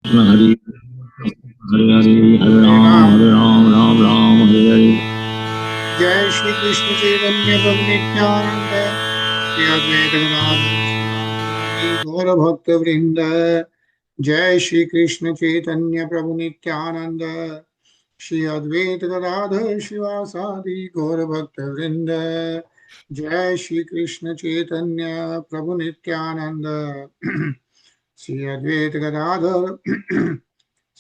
Hare Hare Hare Ram Ram Ram Hare Hare. जय श्री कृष्ण चैतन्य प्रभु नित्यानंद श्री अद्वैत गदाधर गौर भक्त वृंद। जय श्री कृष्ण चैतन्य प्रभु नित्यानंद श्री अद्वैत गदाधर शिवासादि गौर भक्त वृंद। जय श्री कृष्ण चैतन्य प्रभु नित्यानंद श्री अद्वैत गदाधर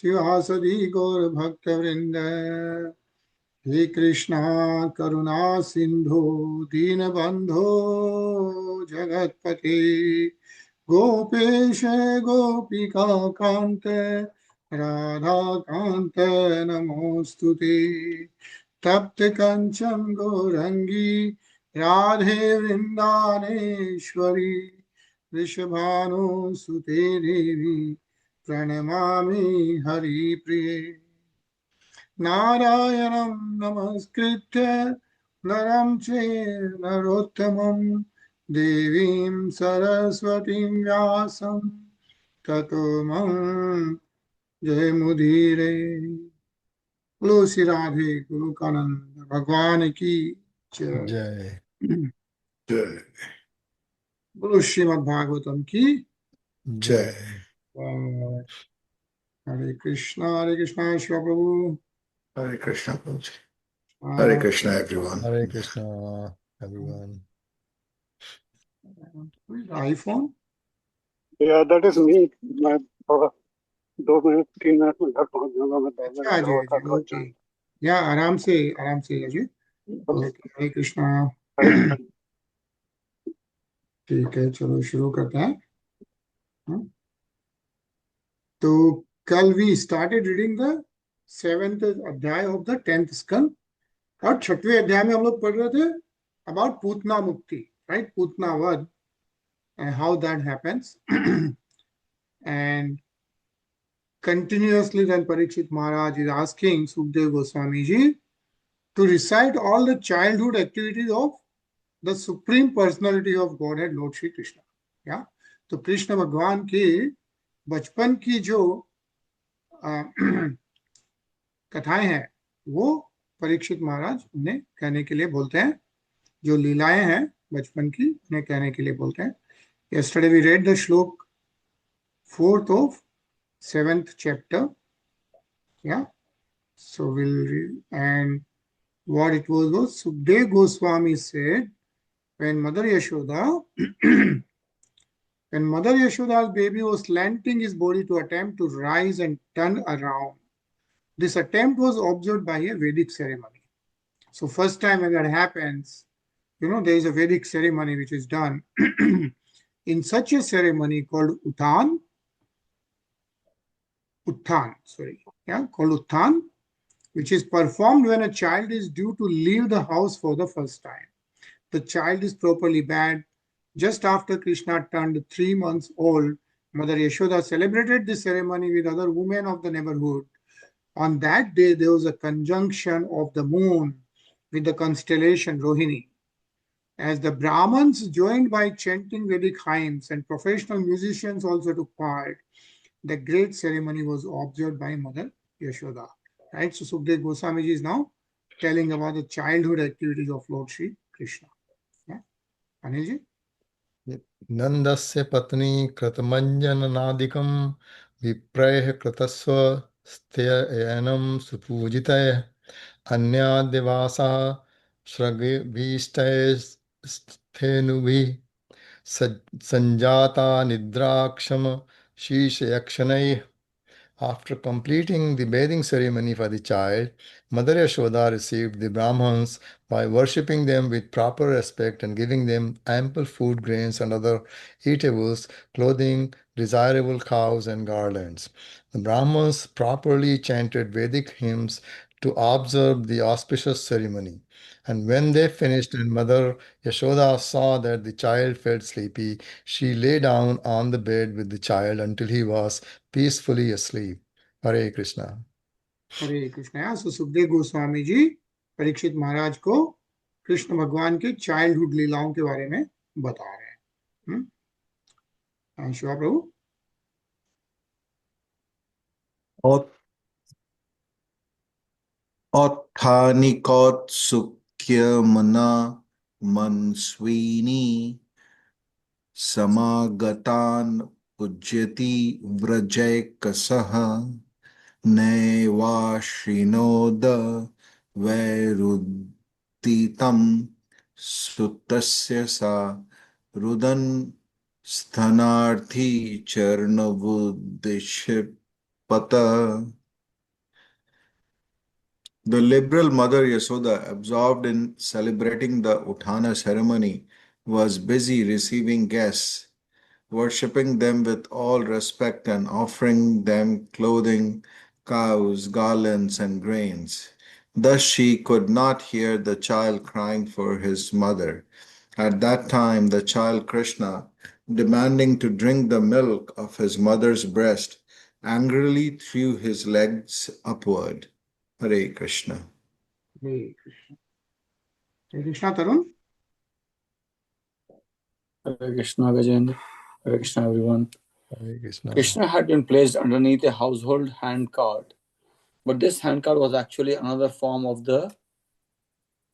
शिवासादि गौर भक्त वृंद। हे कृष्णा करुणा सिंधु दीनबंधो जगतपते गोपेश गोपिका कांत राधा कांत नमोस्तुते। तप्त कंचन गौरंगी राधे वृंदानेश्वरी वृषभानुसुते देवी प्रणमामि हरिप्रिये। नारायणं नमस्कृत्य नरं चैव नरोत्तमं देवीं सरस्वतीं व्यासं ततो मं जयमुदीरये। बोलो श्री राधे गुरु कानंद भगवान की जय। जय जय। बोलो श्रीमद् भागवतम की जय। हरे कृष्णा शिव प्रभु। Hare Krishna Prabhuji. Hare Krishna everyone. Hare Krishna, everyone. iPhone? Yeah, that is me. मैं थोड़ा 2 मिनट 3 मिनट में घर पहुंच जाऊंगा। मैं अच्छा अजय अजय ओके या आराम से अजय ओके। हरे कृष्णा। ठीक है चलो शुरू करते हैं। तो कल we started reading the 7th अध्याय ऑफ द 10th स्कंद और 6वें अध्याय में हम लोग पढ़ रहे थे अबाउट पूतना मुक्ति, राइट, पूतना वध and how that happens. And continuously then Parikshit Maharaj is asking Sukdev Goswami ji to recite all the childhood activities of the Supreme Personality of Godhead, Lord Shri Krishna. Yeah? तो कृष्ण भगवान के बचपन की जो कथाएं हैं वो परीक्षित महाराज उन्हें कहने के लिए बोलते हैं। जो लीलाएं हैं बचपन की उन्हें कहने के लिए बोलते हैं। Yesterday we read the shlok 4th of 7th chapter. Yeah. So we'll read, and what it was Sukdev Goswami said when Mother Yashoda when Mother Yashoda's baby was slanting his body to attempt to rise and turn around. This attempt was observed by a Vedic ceremony. So first time when that happens, there is a Vedic ceremony which is done. In such a ceremony called called Uttan, which is performed when a child is due to leave the house for the first time. The child is properly bathed. Just after Krishna turned 3 months old, Mother Yashoda celebrated this ceremony with other women of the neighborhood. On that day, there was a conjunction of the moon with the constellation Rohini. As the Brahmins joined by chanting Vedic hymns and professional musicians also took part, the great ceremony was observed by Mother Yashoda. Right? So Sukdev Goswami ji is now telling about the childhood activities of Lord Shri Krishna. Yeah? Anil ji? Nandasya patni kratamanjananadikam viprayah kratasva sthayanam supujitaya anyadevasa shragvistaya sthenubhi sanjata nidraksham shishayakshanai. After completing the bathing ceremony for the child, Mother Yashoda received the Brahmans by worshipping them with proper respect and giving them ample food, grains, and other eatables, clothing, desirable cows, and garlands. The Brahmans properly chanted Vedic hymns to observe the auspicious ceremony. And when they finished and Mother Yashoda saw that the child felt sleepy, she lay down on the bed with the child until he was peacefully asleep. Hare Krishna. Hare Krishna. So Sukdev Goswami ji Parikshit Maharaj को कृष्ण भगवान के childhood लीलाओं के बारे में बता रहे हैं। शिवा प्रभु। Othanikotsukyamana manswini samagatan pujyati vrajaikasaha Naivashinoda Vairuditam Sutasya Sa Rudan Sthanarthi Charnavudishipata. The liberal mother Yasoda, absorbed in celebrating the Uthana ceremony, was busy receiving guests, worshipping them with all respect and offering them clothing, cows, garlands, and grains. Thus she could not hear the child crying for his mother. At that time, the child Krishna, demanding to drink the milk of his mother's breast, angrily threw his legs upward. Hare Krishna. Hare Krishna. Hare Krishna, Tarun. Hare Krishna, Gajendra. Hare Krishna, everyone. Hare Krishna. Krishna had been placed underneath a household handcart, but this handcart was actually another form of the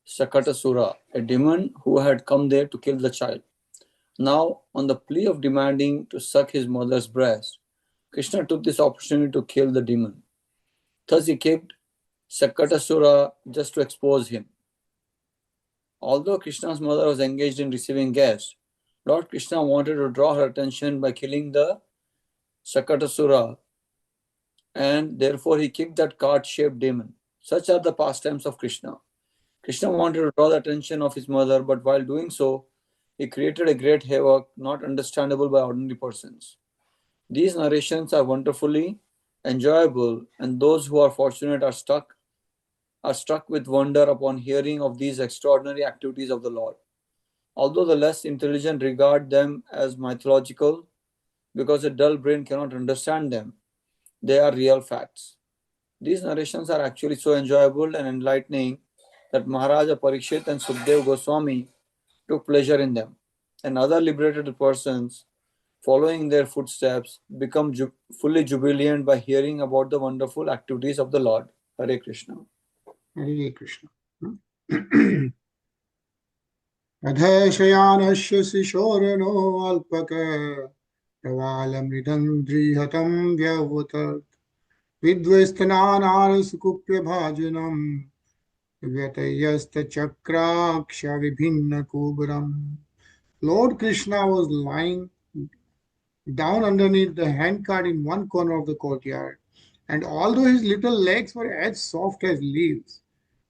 Shakatasura, a demon who had come there to kill the child. Now, on the plea of demanding to suck his mother's breast, Krishna took this opportunity to kill the demon. Thus, he kept Shakatasura just to expose him. Although Krishna's mother was engaged in receiving guests, Lord Krishna wanted to draw her attention by killing the Shakatasura, and therefore he kicked that cart-shaped demon. Such are the pastimes of Krishna. Krishna wanted to draw the attention of his mother, but while doing so, he created a great havoc not understandable by ordinary persons. These narrations are wonderfully enjoyable, and those who are fortunate are struck with wonder upon hearing of these extraordinary activities of the Lord. Although the less intelligent regard them as mythological, because a dull brain cannot understand them, they are real facts. These narrations are actually so enjoyable and enlightening that Maharaja Parikshit and Sukhdev Goswami took pleasure in them, and other liberated persons following their footsteps become fully jubilant by hearing about the wonderful activities of the Lord. Hare Krishna. Hare Krishna. Adhashayanasya sishorano alpaka Pravalamridandrihatam vyavatat Vidvestananar bhajanam Vyatayasta chakraksha vibhinna kubram. Lord Krishna was lying down underneath the handcart in one corner of the courtyard, and although his little legs were as soft as leaves,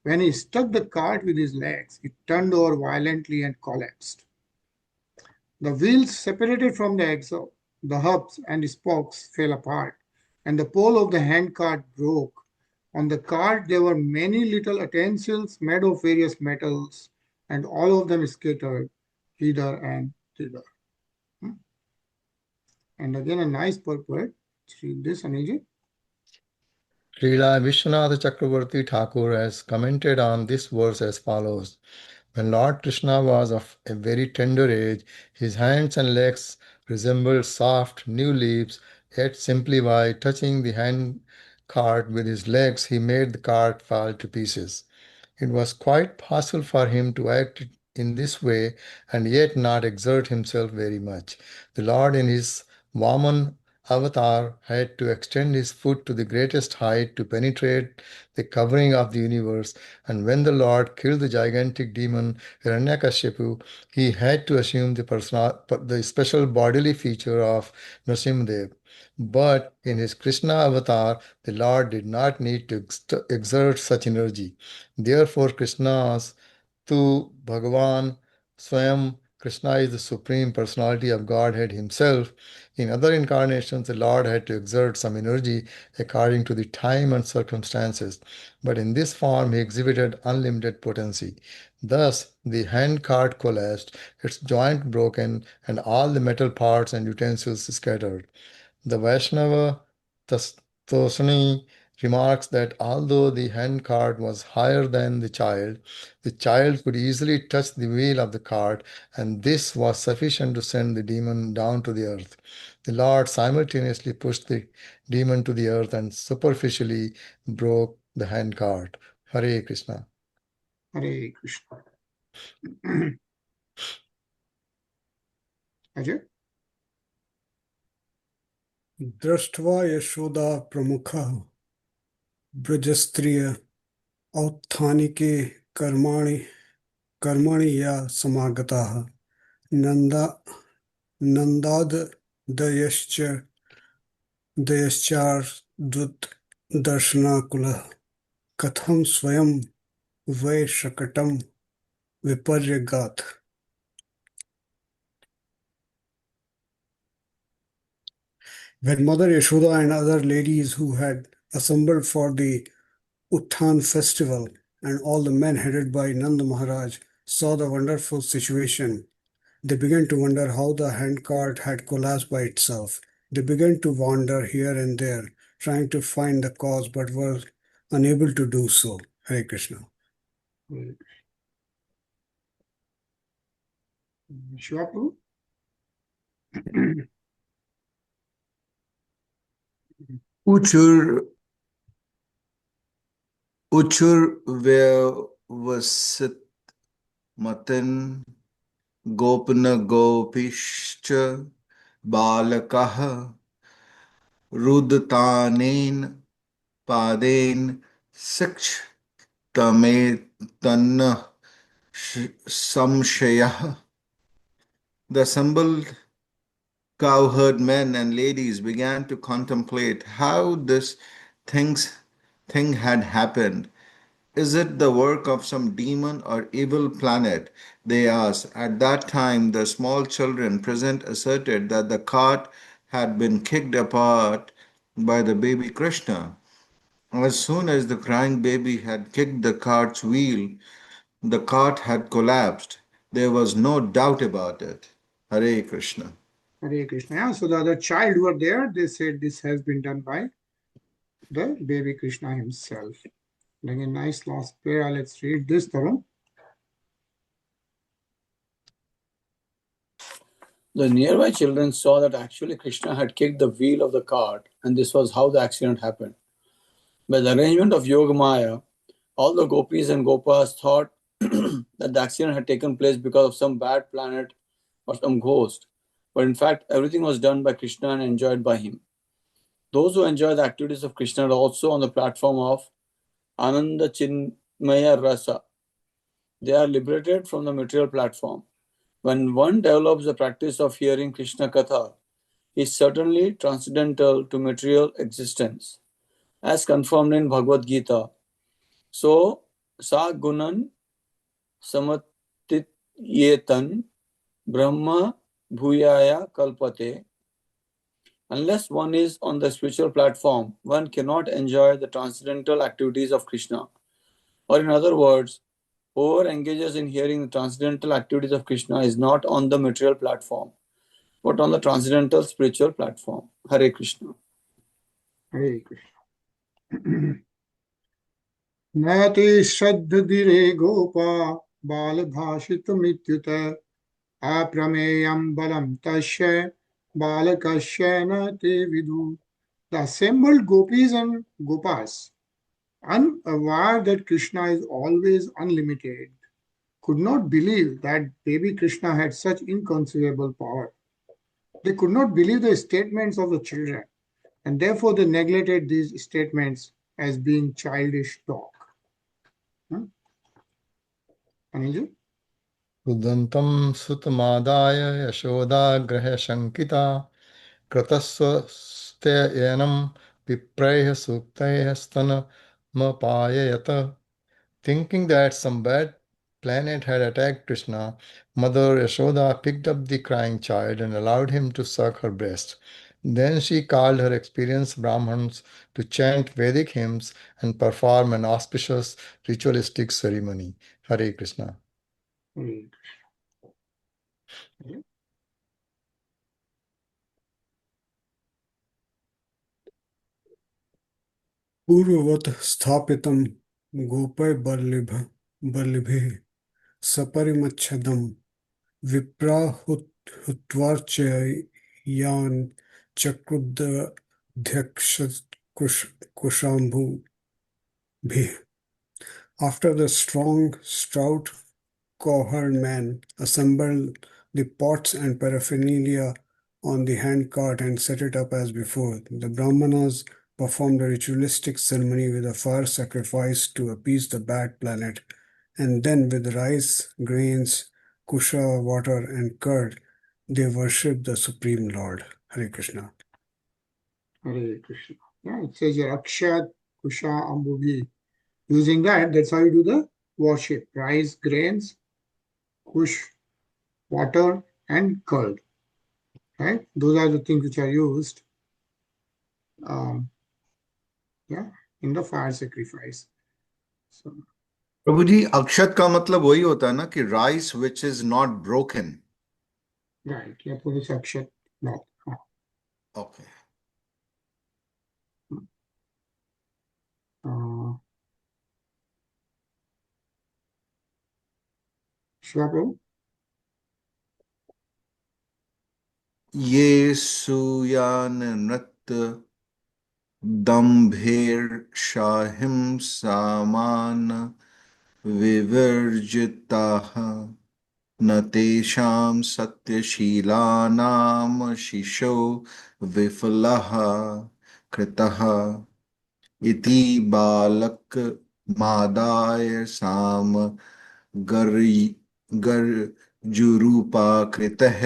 when he struck the cart with his legs, it turned over violently and collapsed. The wheels separated from the axle, the hubs and spokes fell apart, and the pole of the handcart broke. On the cart there were many little utensils made of various metals, and all of them scattered hither and thither. And again a nice purport. Read this, Aniji. Srila Vishwanath Chakravarti Thakur has commented on this verse as follows. When Lord Krishna was of a very tender age, his hands and legs resembled soft new leaves, yet simply by touching the hand cart with his legs, he made the cart fall to pieces. It was quite possible for him to act in this way and yet not exert himself very much. The Lord in his Vaman avatar had to extend his foot to the greatest height to penetrate the covering of the universe, and when the Lord killed the gigantic demon Hiranyakashipu, he had to assume the special bodily feature of Nrsimhadev. But in his Krishna avatar, the Lord did not need to exert such energy. Therefore, Krishna's Tu Bhagavan Swayam, Krishna is the Supreme Personality of Godhead Himself. In other incarnations, the Lord had to exert some energy according to the time and circumstances, but in this form He exhibited unlimited potency. Thus, the handcart collapsed, its joint broken, and all the metal parts and utensils scattered. The Vaishnava Tosani remarks that although the handcart was higher than the child could easily touch the wheel of the cart, and this was sufficient to send the demon down to the earth. The Lord simultaneously pushed the demon to the earth and superficially broke the handcart. Hare Krishna. Hare Krishna. Ajay? दृष्ट्वा यशोदा प्रमुखः ब्रजस्त्रिय औत्थानिके कर्मणि या समागताः दयश्चार्दुत दर्शनाकुलः कथं स्वयं वै शकटं विपर्यगात्. When Mother Yashoda and other ladies who had assembled for the Uttan festival and all the men headed by Nanda Maharaj saw the wonderful situation, they began to wonder how the handcart had collapsed by itself. They began to wander here and there, trying to find the cause, but were unable to do so. Hare Krishna. Shiva Prabhu? Uchur vasit matin gopna gopischa balakaha rudtanen paden siksh tametanna samshayah. The assembled cowherd men and ladies began to contemplate how this thing had happened. Is it the work of some demon or evil planet? They asked. At that time, the small children present asserted that the cart had been kicked apart by the baby Krishna. As soon as the crying baby had kicked the cart's wheel, the cart had collapsed. There was no doubt about it. Hare Krishna. Hare Krishna. Yeah, so the other child were there, they said this has been done by the baby Krishna himself. Like a nice last prayer. Let's read this, Tarun. The nearby children saw that actually Krishna had kicked the wheel of the cart, and this was how the accident happened. By the arrangement of Yogamaya, all the gopis and gopas thought that the accident had taken place because of some bad planet or some ghost, but in fact everything was done by Krishna and enjoyed by him. Those who enjoy the activities of Krishna are also on the platform of Ananda Chinmaya Rasa. They are liberated from the material platform. When one develops the practice of hearing Krishna Katha, he is certainly transcendental to material existence, as confirmed in Bhagavad Gita. So, sa gunan samatityetan brahma bhuyaya kalpate. Unless one is on the spiritual platform, one cannot enjoy the transcendental activities of Krishna. Or in other words, whoever engages in hearing the transcendental activities of Krishna is not on the material platform, but on the transcendental spiritual platform. Hare Krishna. Hare Krishna. Nati Shraddhadire Gopa Balabhashitamityuta Aprameyam Balam Tasya Balakasya Nati Vidu. The assembled gopis and gopas, unaware that Krishna is always unlimited, could not believe that baby Krishna had such inconceivable power. They could not believe the statements of the children, and therefore they neglected these statements as being childish talk. Anil? Udantam sutamadaya yashoda graha shankita kratasvasteyanam vipraya suktaya stana mapayayata. Thinking that some bad planet had attacked Krishna, Mother Yashoda picked up the crying child and allowed him to suck her breast. Then she called her experienced Brahmins to chant Vedic hymns and perform an auspicious ritualistic ceremony. Hare Krishna. Hare Krishna. Purvat sthapitam gopai barlibhe saparimachadam viprahutvarchayan chakrudhyaksha kushambhu bhi. After the strong, stout cowherd men assembled the pots and paraphernalia on the handcart and set it up as before, the Brahmanas performed a ritualistic ceremony with a fire sacrifice to appease the bad planet, and then with rice, grains, kusha, water, and curd, they worshipped the Supreme Lord. Hare Krishna. Hare Krishna. Yeah, it says here Akshat, Kusha, Ambubhi. Using that's how you do the worship. Rice, grains, kush, water, and curd. Right? Those are the things which are used in the fire sacrifice. So, प्रभु जी अक्षत का मतलब वही होता है ना कि rice which is not broken. right. Yeah, put this akshat. No. Okay. Shiva Prabhu? ये सुयान नृत्य दम्भेर शाहिम सामान विवर्जिताः न तेषां सत्यशीलानां शिशो विफलः कृतः इति बालक मादाय साम गर्जुरूपा कृतः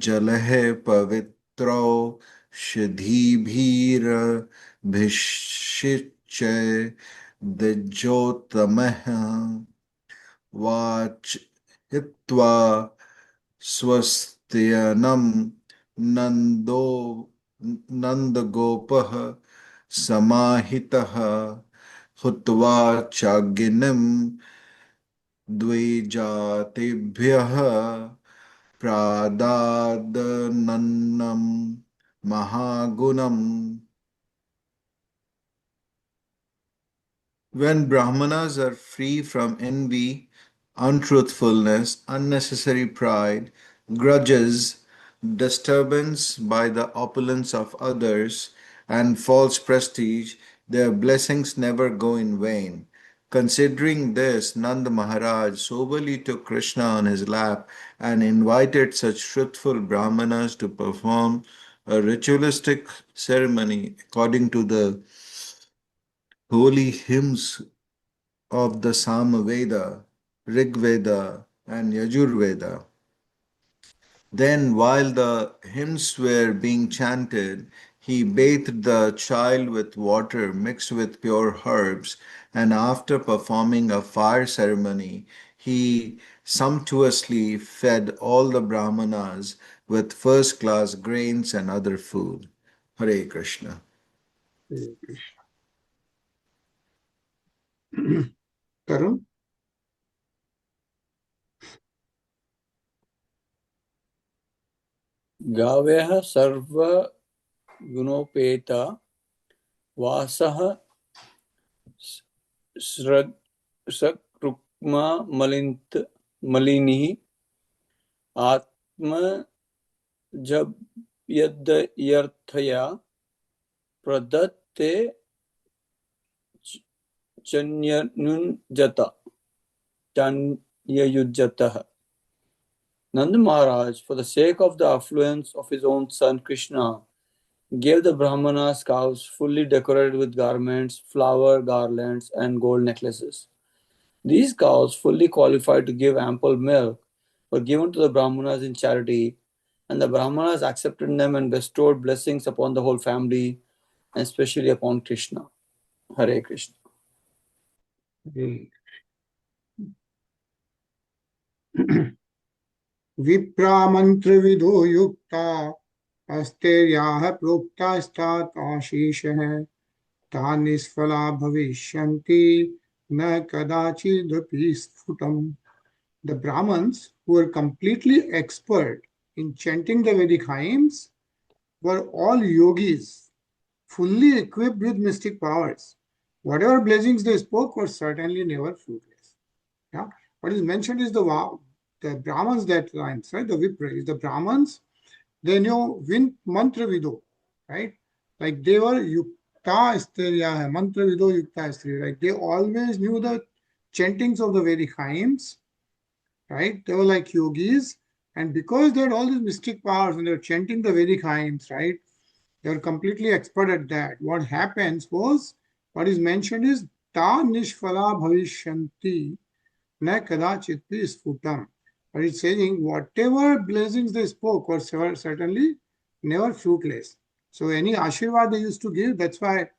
जलः पवित्रौ षधीभिरभिषिच्य दिज्योतमः वाचयित्वा स्वस्त्यनं नन्दगोपः समाहितः हुत्वा चाग्निं द्विजातिभ्यः प्रादादनन्नं महागुणम्. When Brahmanas are free from envy, untruthfulness, unnecessary pride, grudges, disturbance by the opulence of others, and false prestige, their blessings never go in vain. Considering this, Nanda Maharaj soberly took Krishna on his lap and invited such truthful Brahmanas to perform a ritualistic ceremony according to the holy hymns of the Samaveda, Rigveda, and Yajurveda. Then, while the hymns were being chanted, he bathed the child with water mixed with pure herbs, and after performing a fire ceremony, he sumptuously fed all the Brahmanas with first class grains and other food. Hare Krishna. Hare Krishna. Tarun? गाव्यः सर्वगुणोपेता वासः सकृक्मा मलिनिः आत्मजव्यर्थया प्रदत्ते चन्ययुज्यतः. Nanda Maharaj, for the sake of the affluence of his own son Krishna, gave the Brahmanas cows fully decorated with garments, flower garlands, and gold necklaces. These cows, fully qualified to give ample milk, were given to the Brahmanas in charity, and the Brahmanas accepted them and bestowed blessings upon the whole family, and especially upon Krishna. Hare Krishna. विप्रामन्त्रविदो युक्ता अस्तेर्याः प्रोक्तास्तात् आशीषः तान् निष्फला भविष्यन्ति न कदाचिदपि स्फुटम्. The Brahmins, who were completely expert in chanting the Vedic hymns, were all yogis fully equipped with mystic powers. Whatever blessings they spoke were certainly never fruitless. Yeah. What is mentioned is the Brahmins that lines, right? The Vipra is the Brahmins. They know mantra vido, right? Like they were yukta isteriya, mantra vido yukta isteriya. Like they always knew the chantings of the Vedic hymns, right? They were like yogis, and because they had all these mystic powers and they were chanting the Vedic hymns, right? They were completely expert at that. What happens was, what is mentioned is ta nishfala bhavishyanti na kadachitpi sfutam. But it's saying whatever blessings they spoke were certainly never fruitless. So any ashirvad they used to give, that's why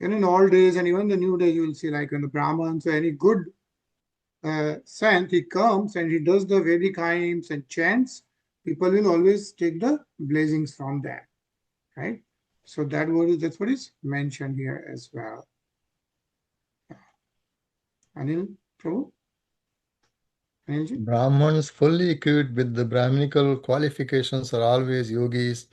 in all days and even the new day you will see, like when the Brahmins or any good saint, he comes and he does the Vedic hymns and chants, people will always take the blessings from that, right? So that's what is mentioned here as well. Anil, Prabhu? Anilji? Brahmins fully equipped with the Brahminical qualifications are always yogis,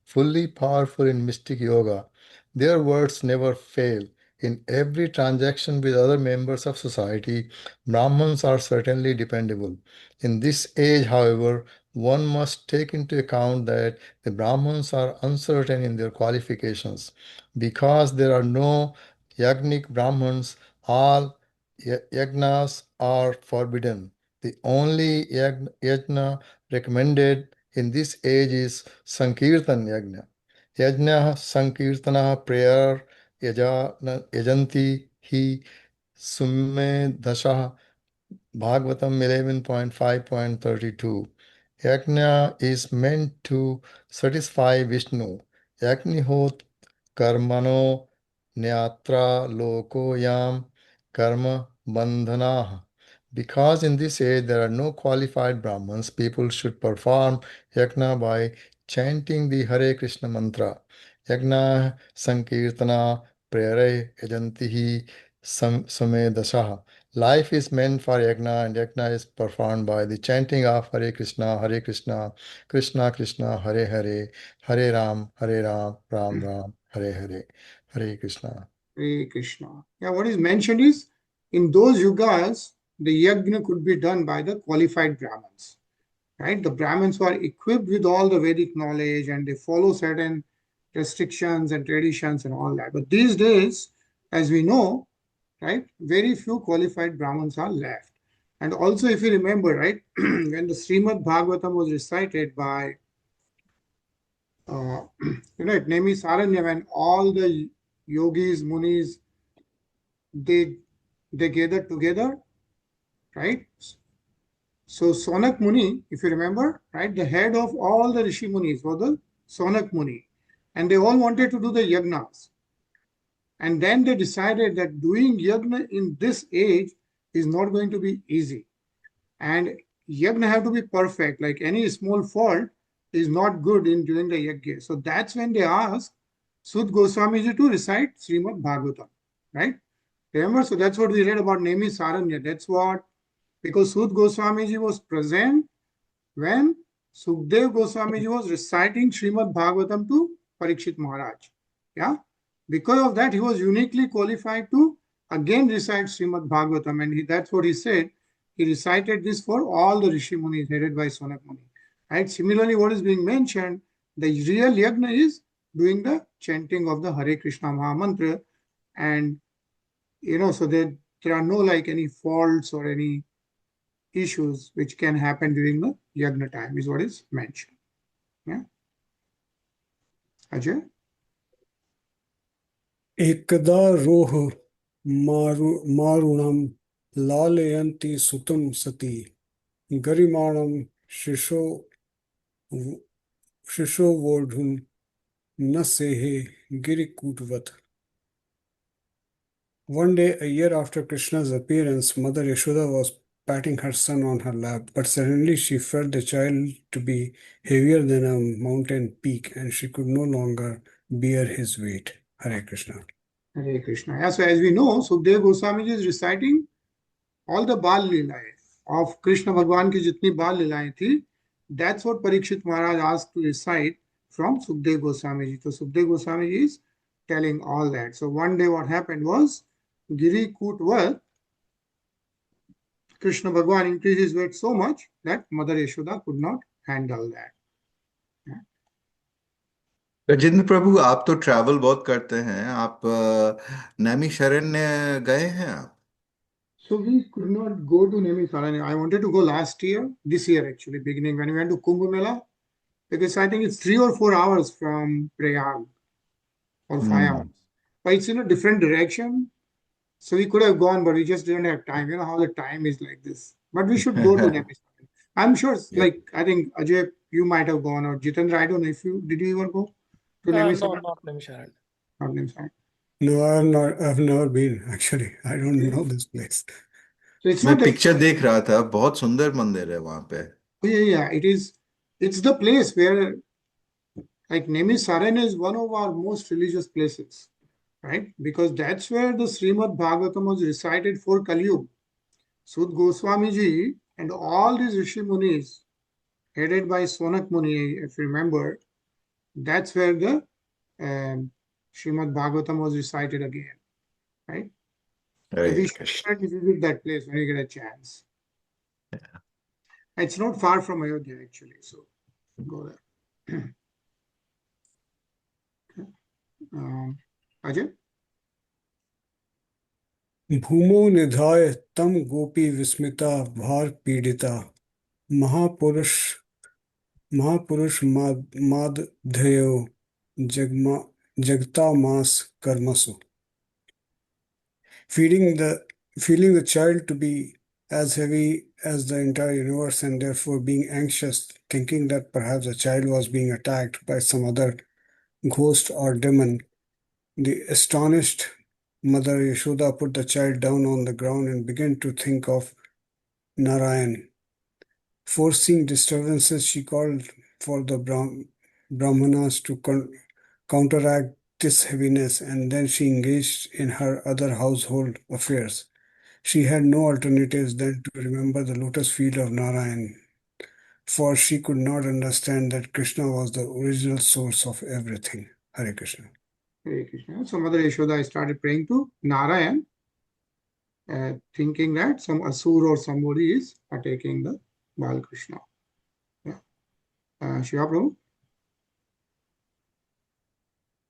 fully powerful in mystic yoga. Their words never fail. In every transaction with other members of society, Brahmins are certainly dependable. In this age, however, one must take into account that the Brahmins are uncertain in their qualifications. Because there are no yagnik Brahmins, all yagnas are forbidden. The only yajna recommended in this age is Sankirtan yajna. Yajna Sankirtana, prayer, yajanti hi summe dasha. Bhagavatam 11.5.32. Yajna is meant to satisfy Vishnu. Yagnihot karmano nyatra lokoyam karma bandhana. Because in this age there are no qualified Brahmins, people should perform yajna by chanting the Hare Krishna mantra. Yajna Sankirtana Prayare Yajantihi Same Dasaha. Life is meant for yajna, and yajna is performed by the chanting of Hare Krishna, Krishna Krishna, Hare Hare, Hare Ram, Ram Ram, Hare Hare, Hare Krishna. Hare Krishna. Yeah, what is mentioned is, in those yugas, the yajna could be done by the qualified Brahmins, right? The Brahmins who are equipped with all the Vedic knowledge and they follow certain restrictions and traditions and all that. But these days, as we know, right, very few qualified Brahmins are left. And also, if you remember, right, when the Srimad Bhagavatam was recited by, Nemi Saranya, when all the yogis, munis, they gathered together, right? So Sonak Muni, if you remember, right, the head of all the Rishi Munis was the Sonak Muni, and they all wanted to do the yagnas. And then they decided that doing yagna in this age is not going to be easy. And yagna have to be perfect, like any small fault is not good in doing the yagna. So that's when they asked Sud Goswamiji to recite Srimad Bhagavatam, right? Remember, so that's what we read about Nemi Saranya. That's what, because Sud Goswamiji was present when Sukdev Goswamiji was reciting Srimad Bhagavatam to Parikshit Maharaj. Yeah. Because of that, he was uniquely qualified to again recite Srimad Bhagavatam. And that's what he said. He recited this for all the Rishi Munis headed by Sonak Muni. Right? Similarly, what is being mentioned, the real yagna is doing the chanting of the Hare Krishna Maha Mantra. And, so there are no like any faults or any issues which can happen during the yagna time is what is mentioned. Yeah. Ajay? Ekada roh marunam lalayanti sutam sati garimanam shisho vodhum nasehe girikutvat. One day, a year after Krishna's appearance, Mother Yashoda was patting her son on her lap, but suddenly she felt the child to be heavier than a mountain peak, and she could no longer bear his weight. Hare Krishna. Hare Krishna. Yeah, so as we know, Sukdev Goswamiji is reciting all the Bal Leelaye of Krishna Bhagwan ki jitni Bal Leelaye thi. That's what Parikshit Maharaj asked to recite from Sukdev Goswamiji. So Sukdev Goswamiji is telling all that. So one day what happened was, Giri Kutwar, Krishna Bhagwan increased his weight so much that Mother Yashoda could not handle that. Gajendra प्रभु, आप तो travel बहुत करते हैं, आप नैमिषारण्य गए हैं आप? So we could not go to Naimisaranya. I wanted to go last year, this year actually, beginning when we went to Kumbh Mela, because I think it's 3 or 4 hours from Prayag, or 5 hours. But it's in a different direction. So we could have gone, but we just didn't have time. You know how the time is like this. But we should go to Naimisaranya. I'm sure, like, I think Ajay, you might have gone, or Jitendra, I don't know if you, did you even go to Naimisaranya? No, not Naimisharanya. Not Naimisaranya. No, I've never been actually. I don't know this place. So it's मैं not picture देख रहा था, बहुत सुंदर मंदिर है वहां पे. Yeah, it is. It's the place where, like, Naimisaranya is one of our most religious places, right? Because that's where the Srimad Bhagavatam was recited for Kali Yuga. Sud Goswami Ji and all these Rishi Munis, headed by Sonak Muni, if you remember, that's where the Srimad Bhagavatam was recited again, right? So Hare we should Krishna. visit that place when you get a chance. It's not far from Ayodhya actually, so go there. Ajay? भूमो निधाय तम गोपी विस्मिता भार पीड़िता महापुरुष मादधेयो जगता मास कर्मसु. Feeling the child to be as heavy as the entire universe and therefore being anxious, thinking that perhaps the child was being attacked by some other ghost or demon, the astonished Mother Yashoda put the child down on the ground and began to think of Narayan. Foreseeing disturbances, she called for the Brahmanas to counteract this heaviness, and then she engaged in her other household affairs. She had no alternatives than to remember the lotus feet of Narayan, for she could not understand that Krishna was the original source of everything. Hare Krishna. Hare Krishna. So Mother Yashoda started praying to Narayan, thinking that some asur or somebody is attacking the Bal Krishna. Yeah. Shiva Prabhu?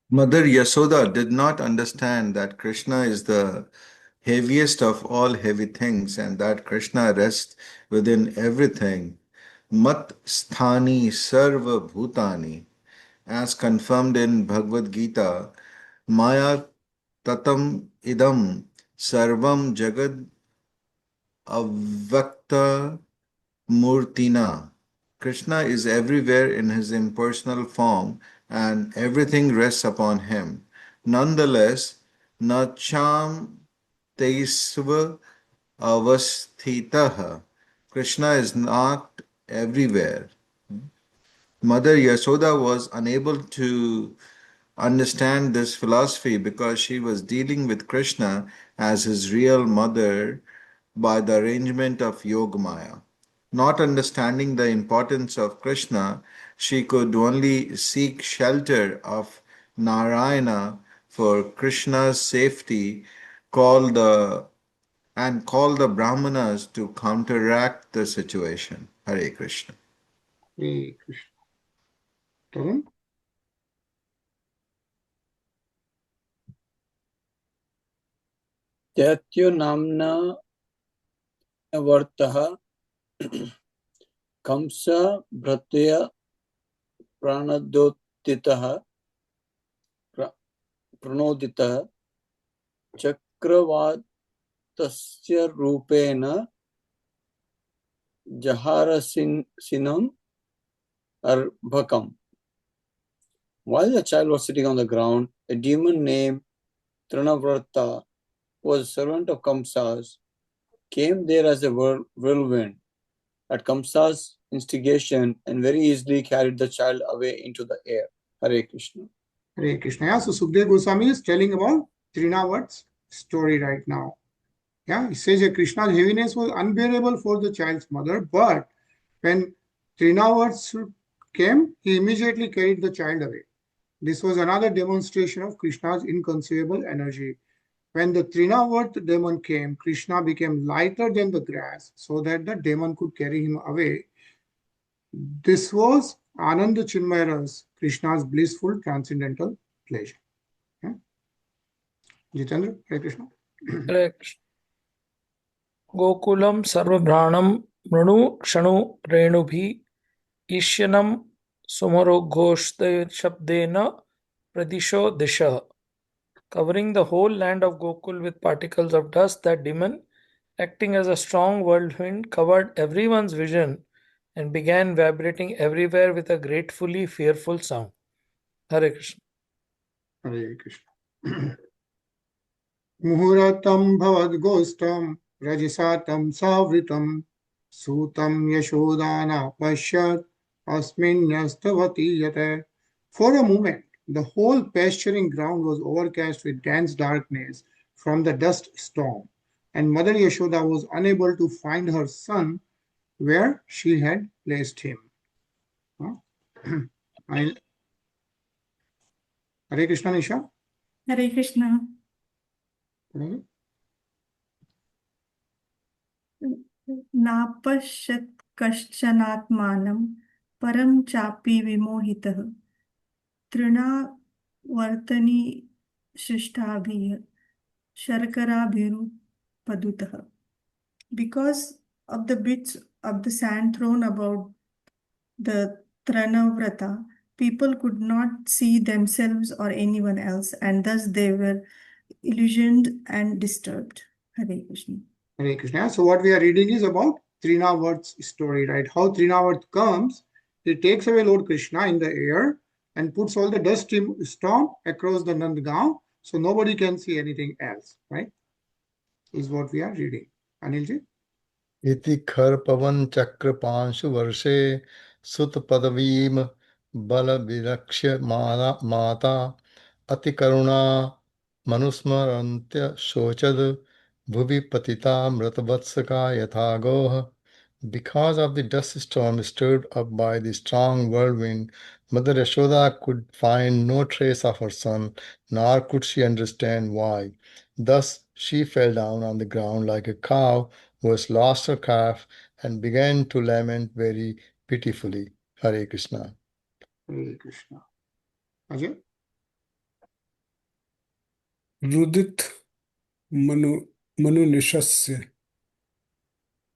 Mother Yasoda did not understand that Krishna is the heaviest of all heavy things and that Krishna rests within everything. Mat sthani sarva bhutani, as confirmed in Bhagavad Gita, Maya tatam idam sarvam jagad avakta murtina. Krishna is everywhere in his impersonal form and everything rests upon him. Nonetheless, nacham teisva avasthitaha. Krishna is not everywhere. Mother Yasoda was unable to understand this philosophy because she was dealing with Krishna as his real mother by the arrangement of Yogamaya. Not understanding the importance of Krishna, she could only seek shelter of Narayana for Krishna's safety, call the Brahmanas to counteract the situation. Hare Krishna. Hare Krishna. Tarun? Tyatyo namna vartaha kamsa bhratya pranoditaha chakravatasya rupena jaharasinam arbhakam. While the child was sitting on the ground, a demon named Tṛṇāvarta, who was a servant of Kamsa's, came there as a whirlwind at Kamsa's instigation and very easily carried the child away into the air. Hare Krishna. Hare Krishna. Yeah, so Sukdev Goswami is telling about Tṛṇāvarta's story right now. Yeah, he says that Krishna's heaviness was unbearable for the child's mother, but when Tṛṇāvarta came, he immediately carried the child away. This was another demonstration of Krishna's inconceivable energy. When the Tṛṇāvarta demon came, Krishna became lighter than the grass so that the demon could carry him away. This was Ananda Chinmayaras, Krishna's blissful transcendental pleasure. Jitendra, Hare Krishna. Hare Krishna. Gokulam sarvabhranam mrunu shanu renubhi ishyanam sumaro ghoshte shabdena pradisho disha. Covering the whole land of Gokul with particles of dust, that demon, acting as a strong whirlwind, covered everyone's vision and began vibrating everywhere with a gratefully fearful sound. Hare Krishna. Hare Krishna. Muhuratam bhavad gostam rajasatam savritam sutam yashodana pashyat asminyastavati yate. For a moment, the whole pasturing ground was overcast with dense darkness from the dust storm, and Mother Yashoda was unable to find her son where she had placed him. Hare Krishna, Nisha. Hare Krishna. नापश्यत् कश्चनात्मानं परं चापि विमोहितः तृणावर्तनी शिष्टाभिः शर्कराभिरुपदुतः. Because of the bits of the sand thrown about the Tṛṇāvarta, people could not see themselves or anyone else, and thus they were illusioned and disturbed. Hare Krishna. Hare Krishna. So what we are reading is about Tṛṇāvarta's story, right? How Tṛṇāvarta comes, he takes away Lord Krishna in the air and puts all the dust storm across the Nandgaon, so nobody can see anything else, right? Is what we are reading. Anilji? Iti khar pavan chakra panshu varshe sut padavim bala virakshya mata ati karuna manusmarantya shochad bhuvi patita mratabatsaka yathagoh. Because of the dust storm stirred up by the strong whirlwind, Mother Yashoda could find no trace of her son, nor could she understand why. Thus she fell down on the ground like a cow who has lost her calf and began to lament very pitifully. Hare Krishna. Hare Krishna. Ajay? Rudit manu nishasya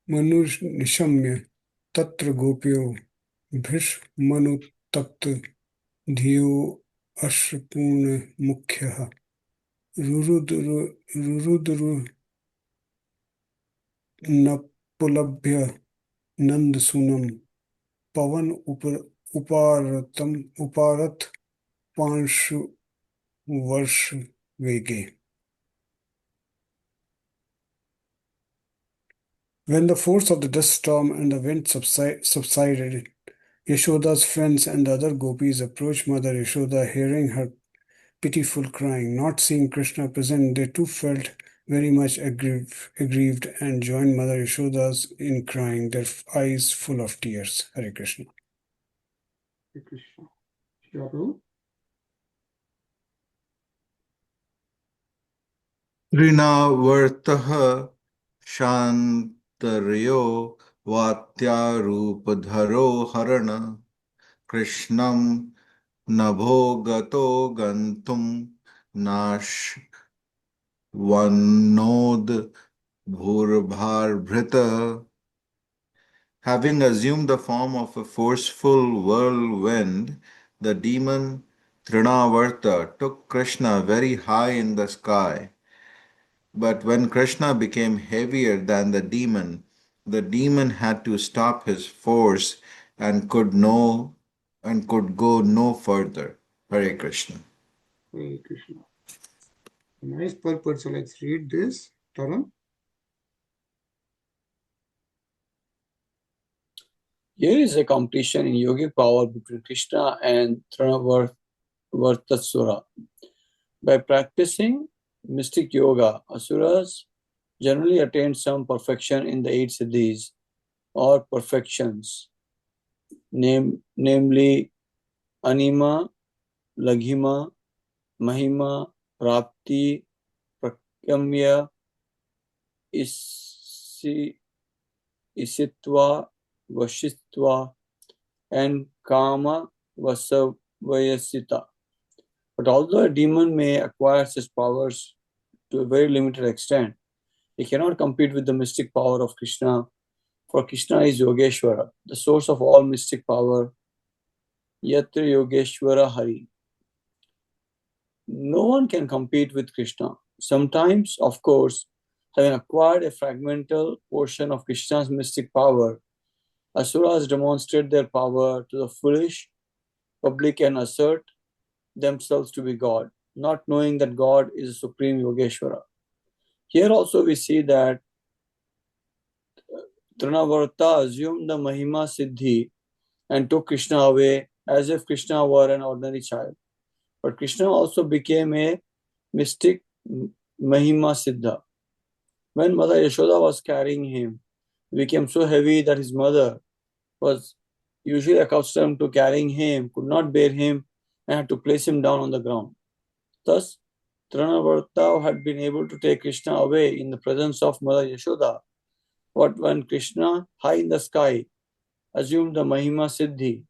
manu nishamya tatra gopyo bhish manu tapt dhiyo ashpurna mukhyaha rurudru napulabhya nandasunam pavan uparat panshu varsh vege. When the force of the dust storm and the wind subsided, Yashoda's friends and the other gopis approached Mother Yashoda, hearing her pitiful crying. Not seeing Krishna present, they too felt very much aggrieved and joined Mother Yashoda's in crying, their eyes full of tears. Hare Krishna. Hare Krishna. Shiva Prabhu? Tṛṇāvartah Shantaryo Vatyarupadharo Harana Krishnam Nabhogato Gantum Nash Vanod Bhurbharbhrita. Having assumed the form of a forceful whirlwind, the demon Tṛṇāvarta took Krishna very high in the sky. But when Krishna became heavier than the demon had to stop his force and could go no further. Hare Krishna. Hare Krishna. Nice purport. So let's read this. Tarun? Here is a competition in yogic power between Krishna and Tṛṇāvartasura. By practicing mystic yoga, asuras generally attain some perfection in the 8 siddhis or perfections, namely anima, Laghima, Mahima, Prapti, Prakyamya, Isitva, Vashitva, and Kama Vasavayasita. But although a demon may acquire such powers to a very limited extent, he cannot compete with the mystic power of Krishna, for Krishna is Yogeshwara, the source of all mystic power. Yatra Yogeshwara Hari. No one can compete with Krishna. Sometimes, of course, having acquired a fragmental portion of Krishna's mystic power, Asuras demonstrate their power to the foolish public and assert themselves to be God, not knowing that God is the supreme Yogeshwara. Here also we see that Tṛṇāvarta assumed the Mahima Siddhi and took Krishna away as if Krishna were an ordinary child. But Krishna also became a mystic Mahima Siddha. When Mother Yashoda was carrying him, he became so heavy that his mother was usually accustomed to carrying him, could not bear him, and had to place him down on the ground. Thus, Tṛṇāvarta had been able to take Krishna away in the presence of Mother Yashoda. But when Krishna, high in the sky, assumed the Mahima Siddhi,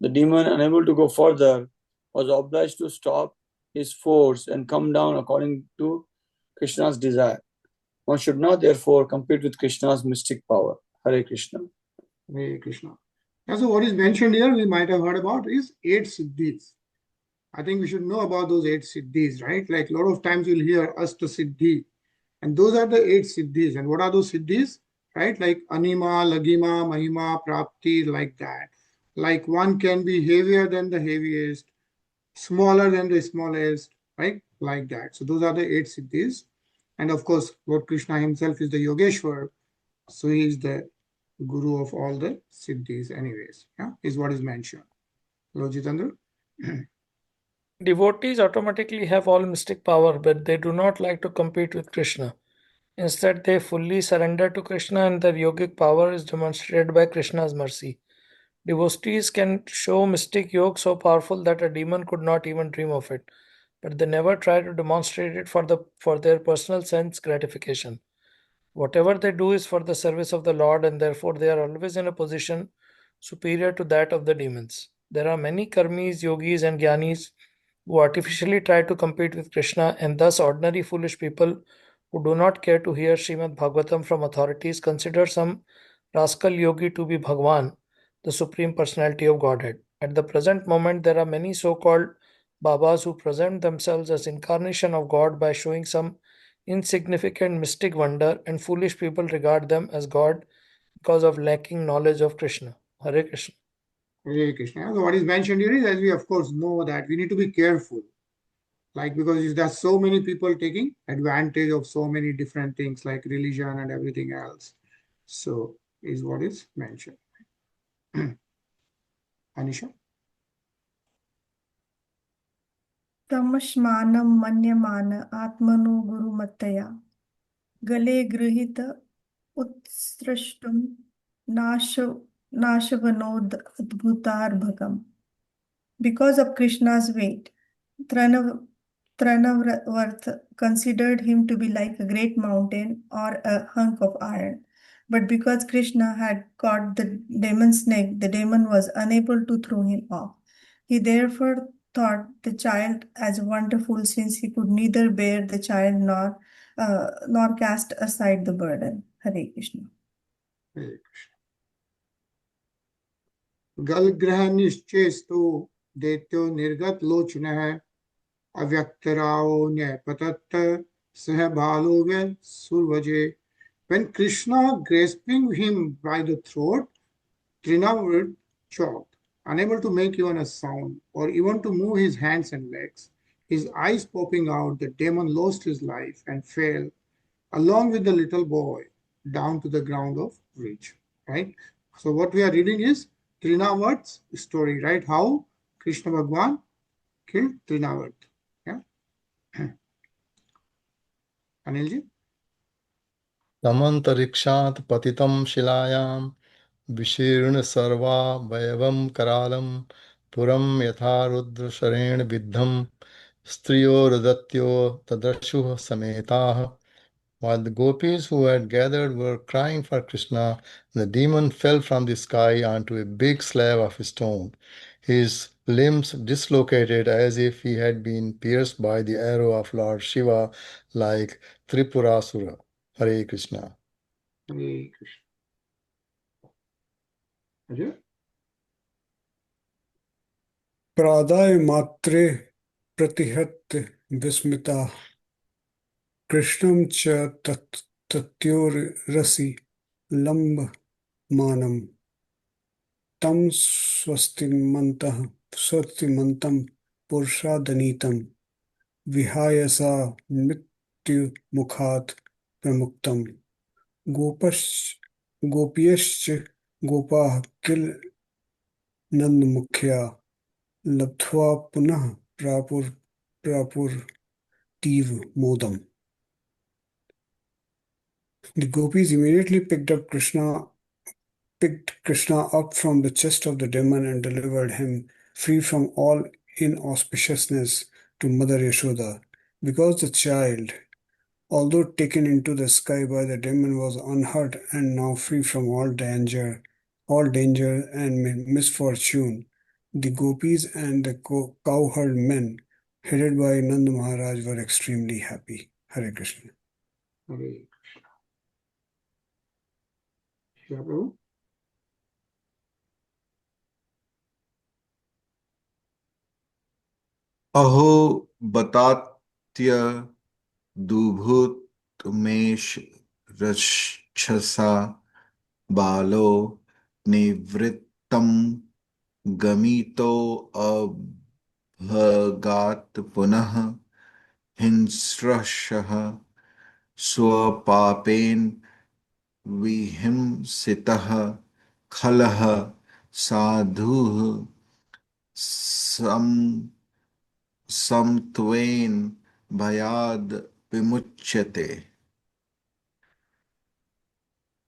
the demon, unable to go further, was obliged to stop his force and come down according to Krishna's desire. One should not therefore compete with Krishna's mystic power. Hare Krishna. Hare Krishna. Yeah, so what is mentioned here, we might have heard about, is 8 siddhis. I think we should know about those 8 siddhis, right? Like a lot of times you'll hear Asta Siddhi. And those are the 8 siddhis. And what are those siddhis? Right? Like Anima, Laghima, Mahima, Prapti, like that. Like one can be heavier than the heaviest, smaller than the smallest, right? Like that. So those are the 8 siddhis. And of course, Lord Krishna himself is the Yogeshwar. So he is the guru of all the siddhis anyways. Yeah, is what is mentioned. Lord Jitendra? Devotees automatically have all mystic power, but they do not like to compete with Krishna. Instead, they fully surrender to Krishna, and their yogic power is demonstrated by Krishna's mercy. Devotees can show mystic yoga so powerful that a demon could not even dream of it, but they never try to demonstrate it for their personal sense gratification. Whatever they do is for the service of the Lord, and therefore they are always in a position superior to that of the demons. There are many karmis, yogis, and jnanis who artificially try to compete with Krishna, and thus ordinary foolish people who do not care to hear Srimad Bhagavatam from authorities consider some rascal yogi to be Bhagwan, the Supreme Personality of Godhead. At the present moment, there are many so-called Babas who present themselves as incarnation of God by showing some insignificant mystic wonder, and foolish people regard them as God because of lacking knowledge of Krishna. Hare Krishna. Hare Krishna. So what is mentioned here is, as we of course know, that we need to be careful. Like, because there's so many people taking advantage of so many different things like religion and everything else. So is what is mentioned. Anisha? तमश्मानं मन्यमान आत्मनो गुरुमत्तया गले गृहीत उत्सृष्टुं नाशवनोद अद्भुतार्भकम्. Because of Krishna's weight, Tṛṇāvarta considered him to be like a great mountain or a hunk of iron. But because Krishna had caught the demon's neck, the demon was unable to throw him off. He therefore thought the child as wonderful, since he could neither bear the child nor cast aside the burden. Hare Krishna. Hare Krishna. Galgraha nischyestu detyo nirgat lochna avyaktarao nyapatatta sahabhalovya survaje. When Krishna grasping him by the throat, Tṛṇāvarta choked, unable to make even a sound or even to move his hands and legs. His eyes popping out, the demon lost his life and fell along with the little boy down to the ground of reach. Right? So what we are reading is Tṛṇāvarta's story, right? How Krishna Bhagwan killed Tṛṇāvarta. Yeah. Anilji? Tamantarikshat patitam shilayam Vishirna sarva vayavam karalam puram yatha rudra sharen viddham striyo rudatyo tadrashuh sametah. While the gopis who had gathered were crying for Krishna, the demon fell from the sky onto a big slab of stone. His limbs dislocated as if he had been pierced by the arrow of Lord Shiva, like Tripurasura. Hare Krishna. Hare Krishna. Ajay? Praday matre pratihat vismita Krishnam cha tatyor rasi lamb manam tam swastimantam purshadanitam vihayasa mrityu mukhat pramuktam gopiyascha gopah kil nand mukhya labdhva punah prapur tiv modam. The gopis immediately picked Krishna up from the chest of the demon and delivered him free from all inauspiciousness to Mother Yashoda. Because the child, although taken into the sky by the demon, was unhurt and now free from all danger and misfortune, the gopis and the cowherd men, headed by Nanda Maharaj, were extremely happy. Hare Krishna. Hare Krishna. Shiva Prabhu? Aho batatya dubhut umesh rachasa balo nivrittam gamito abhagat punah hinsrashah swapapen vihimsitah khalah sadhuh samtvain bhayad vimuchyate.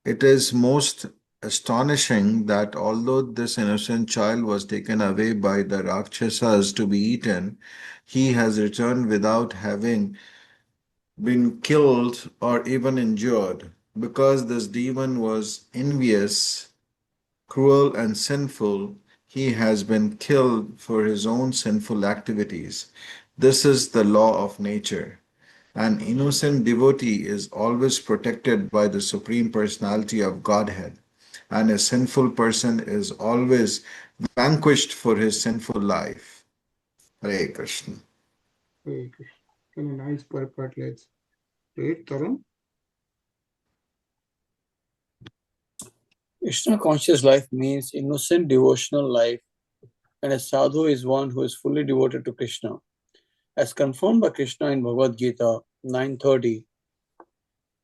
It is most astonishing that although this innocent child was taken away by the Rakshasas to be eaten, he has returned without having been killed or even injured. Because this demon was envious, cruel, and sinful, he has been killed for his own sinful activities. This is the law of nature. An innocent devotee is always protected by the Supreme Personality of Godhead, and a sinful person is always vanquished for his sinful life. Hare Krishna. Hare Krishna. In a nice purport, let's read Tarun. Krishna conscious life means innocent devotional life, and a sadhu is one who is fully devoted to Krishna. As confirmed by Krishna in Bhagavad Gita 9:30,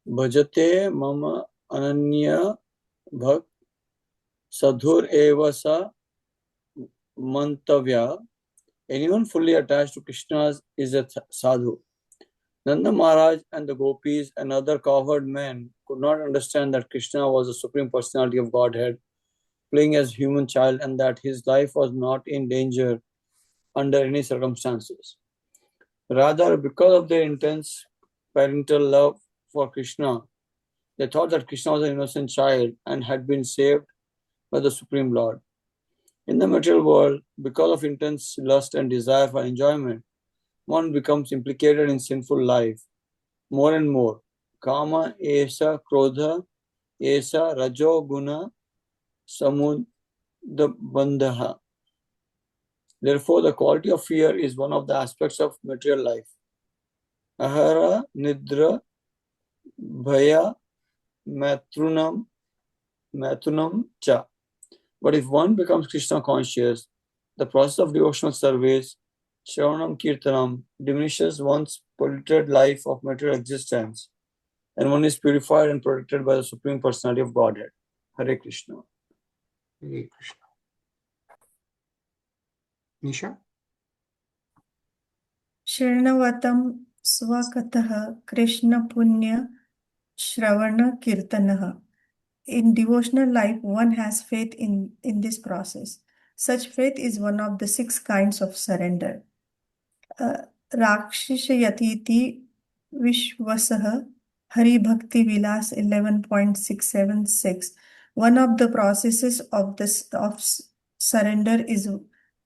Bhajate mama ananya bhak sadhur eva sa mantavya. Anyone fully attached to Krishna is a sadhu. Nanda Maharaj and the gopis and other cowherd men could not understand that Krishna was the Supreme Personality of Godhead, playing as human child, and that his life was not in danger under any circumstances. Rather, because of their intense parental love for Krishna, they thought that Krishna was an innocent child and had been saved by the Supreme Lord. In the material world, because of intense lust and desire for enjoyment, one becomes implicated in sinful life more and more. Kama esa krodha esa rajo guna samudabandha. Therefore, the quality of fear is one of the aspects of material life. Ahara nidra bhaya matrunam cha. But if one becomes Krishna conscious, the process of devotional service, Shravanam Kirtanam, diminishes one's polluted life of material existence, and one is purified and protected by the Supreme Personality of Godhead. Hare Krishna. Hare Krishna. Nisha? Shrnavatam swakatah Krishna punya shravana kirtanah. In devotional life, one has faith in this process. Such faith is one of the 6 kinds of surrender. Rakshishayatiti Vishwasaha Hari Bhakti Vilas 11.676. One of the processes of surrender is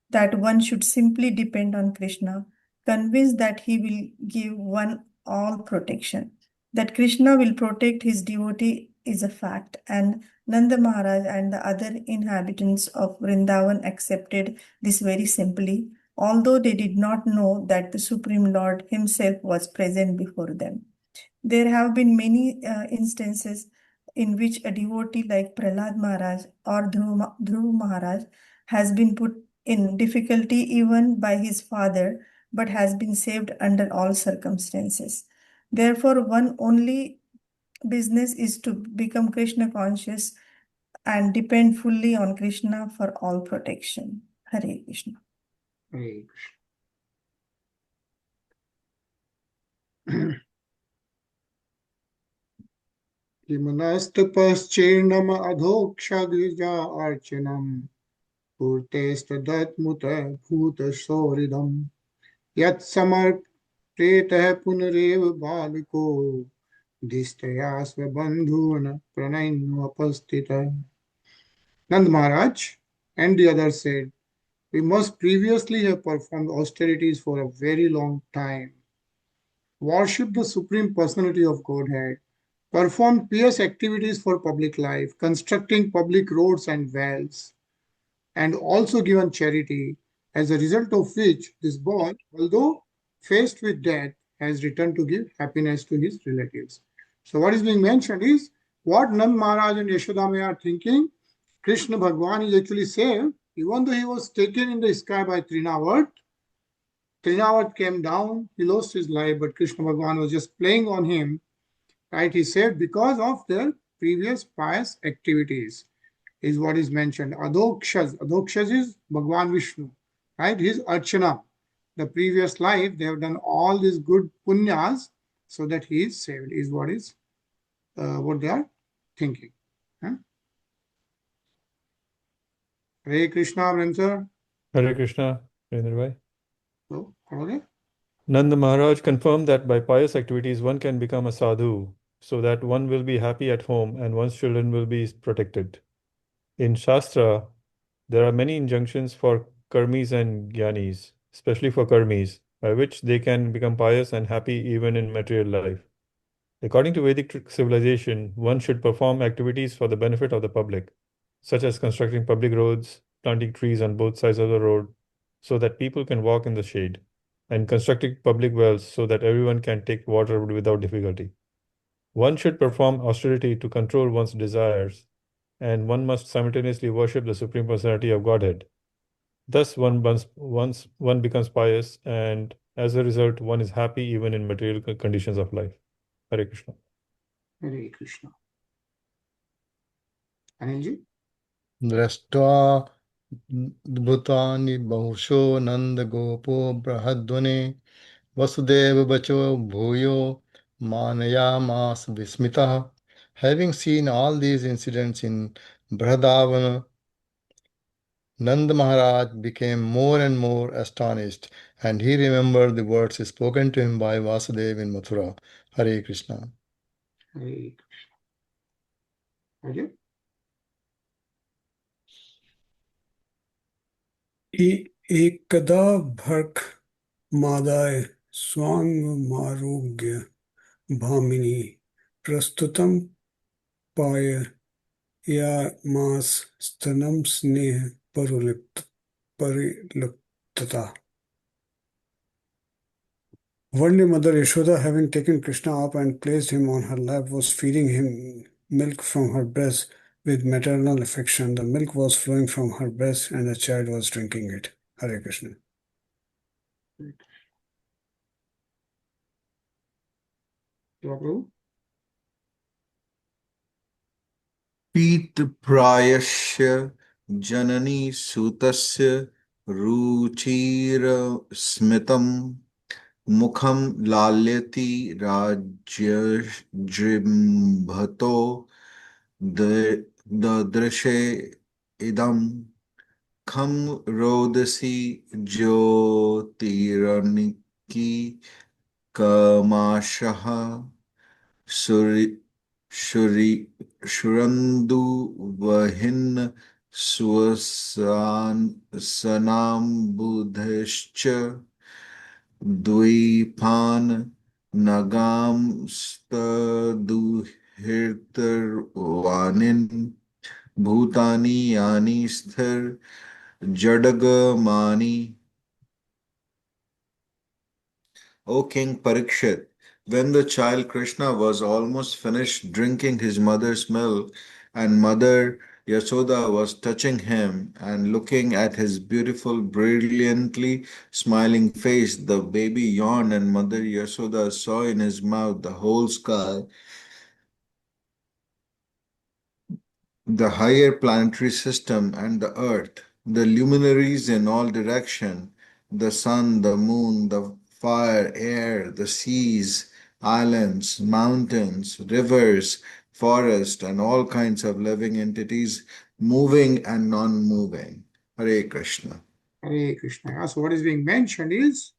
that one should simply depend on Krishna, convinced that he will give one all protection. That Krishna will protect his devotee is a fact, and Nanda Maharaj and the other inhabitants of Vrindavan accepted this very simply, although they did not know that the Supreme Lord himself was present before them. There have been many instances in which a devotee like Prahlad Maharaj or Dhruv Maharaj has been put in difficulty even by his father, but has been saved under all circumstances. Therefore, one only business is to become Krishna conscious and depend fully on Krishna for all protection. Hare Krishna. Hare Krishna. Kimanastapaschairnam adhokshagvija archanam purtestadhatmuta bhuta soridam yat samarpretah punarev baliko distayasva bandhuna pranaynu apastita. Nand Maharaj and the others said, we must previously have performed austerities for a very long time, worshipped the Supreme Personality of Godhead, performed pious activities for public life, constructing public roads and wells, and also given charity, as a result of which this boy, although faced with death, has returned to give happiness to his relatives. So what is being mentioned is what Nand Maharaj and Yashodame are thinking. Krishna Bhagwan is actually saved, even though he was taken in the sky by Tṛṇāvarta. Tṛṇāvarta came down, he lost his life, but Krishna Bhagwan was just playing on him. Right, he said, because of their previous pious activities, is what is mentioned. Adhokshas. Adhokshas is Bhagwan Vishnu. Right, his Archana. The previous life, they have done all these good punyas so that he is saved, is what they are thinking. Huh? Hare Krishna, Brahmsar. Hare Krishna, Narendra Bhai. So, okay. Nanda Maharaj confirmed that by pious activities one can become a sadhu, so that one will be happy at home and one's children will be protected. In Shastra, there are many injunctions for karmis and jnanis, especially for karmis, by which they can become pious and happy even in material life. According to Vedic civilization, one should perform activities for the benefit of the public, such as constructing public roads, planting trees on both sides of the road, so that people can walk in the shade, and constructing public wells so that everyone can take water without difficulty. One should perform austerity to control one's desires, and one must simultaneously worship the Supreme Personality of Godhead. Thus, once one becomes pious, and as a result, one is happy even in material conditions of life. Hare Krishna. Hare Krishna. Anilji? Drashtva bhutani bahusho nanda gopo brahadvane vasudeva bacho bhuyo manayamas vismita. Having seen all these incidents in Brahadavana, Nanda Maharaj became more and more astonished, and he remembered the words spoken to him by Vasudeva in Mathura. Hare Krishna. Hare Krishna. एकदा भर्क मादाय स्वांग मारोग्य भामिनी प्रस्तुतम पाय या मास स्तनम स्नेह परिलुप्तता. One day, Mother Yashoda, having taken Krishna up and placed him on her lap, was feeding him milk from her breast with maternal affection. The milk was flowing from her breast and the child was drinking it. Hare Krishna. पीत प्रायश्य जननी सुतस्य रुचिर स्मितम मुखम लाल्यति राज्यजृम्भतो ददृशे इदम Kham rodasi jyotiraniki kamashaha Shurandu Vahin Sanambudhescha Dvipan Nagamstaduhirtarvanin Bhutani Yani Sthir Jadagamani. O King Parikshit, when the child Krishna was almost finished drinking his mother's milk, and Mother Yashoda was touching him and looking at his beautiful, brilliantly smiling face, the baby yawned, and Mother Yashoda saw in his mouth the whole sky, the higher planetary system, and the earth, the luminaries in all directions, the sun, the moon, the fire, air, the seas, islands, mountains, rivers, forests, and all kinds of living entities, moving and non-moving. Hare Krishna. Hare Krishna. So what is being mentioned is,